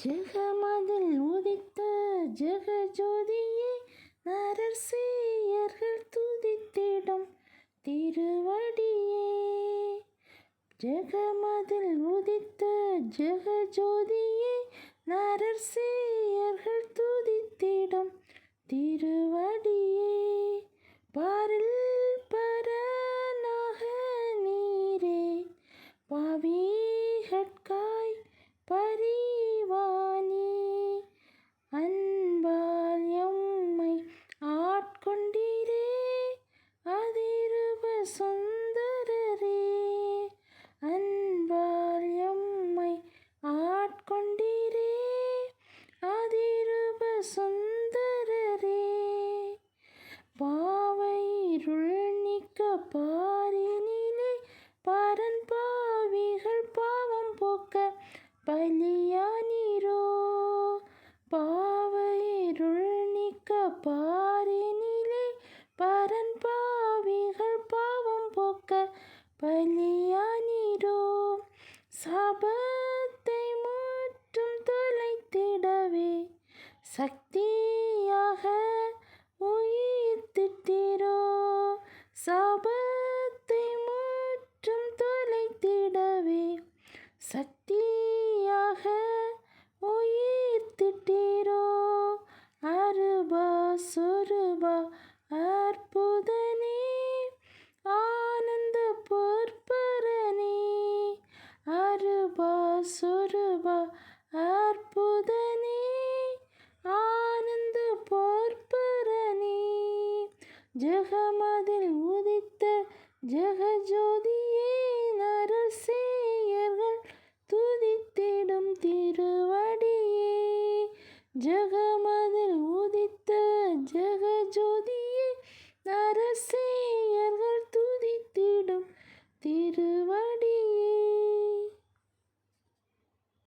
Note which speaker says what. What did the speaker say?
Speaker 1: ஜெகமதில் உதித்த ஜெகஜோதியே, நரசேயர்கள் துதித்திடும் திருவடியே. ஜெகமதில் உதித்த ஜெகஜோதியே, நரசேயர்கள் துதித்திடும் திருவடியே. பாரில் பரனாக நீரே, பாவிகட்காய் பரிவானே, அன்பால் எம்மை ஆட்கொண்டீரே, அதிருப சுந்தரரே. அன்பால் எம்மை ஆட்கொண்டீரே, அதிருப சுந்தரரே. பாவையிருள் நீக்க பாரினிலே, பரன் பாவிகள் பாவம் போக்க பலியானீரோ. பாவையிருள் நீக்க பாரினிலே, பரன் பாவிகள் பாவம் போக்க பலியானீரோ. சாபத்தை முற்றும் தொலைத்திடவே, சக்தியாக உயிர்த்திட்டீரோ. சாபத்தை முற்றும் தொலைத்திடவே, சக்தியாக உயிர்த்திட்டீரோ. அருபா சொருபா அற்புதனே, ஆனந்த பொற்பரனே. அருபா சொருபா அற்புதனே, ஆனந்த பொற்பரனே. ஜெகமதில் உதித்த ஜெகஜோதியே, நரசேயர்கள் துதித்திடும் திருவடியே. ஜெகமதில் உதித்த ஜெகஜோதியே, நரசேயர்கள் துதித்திடும் திருவடியே.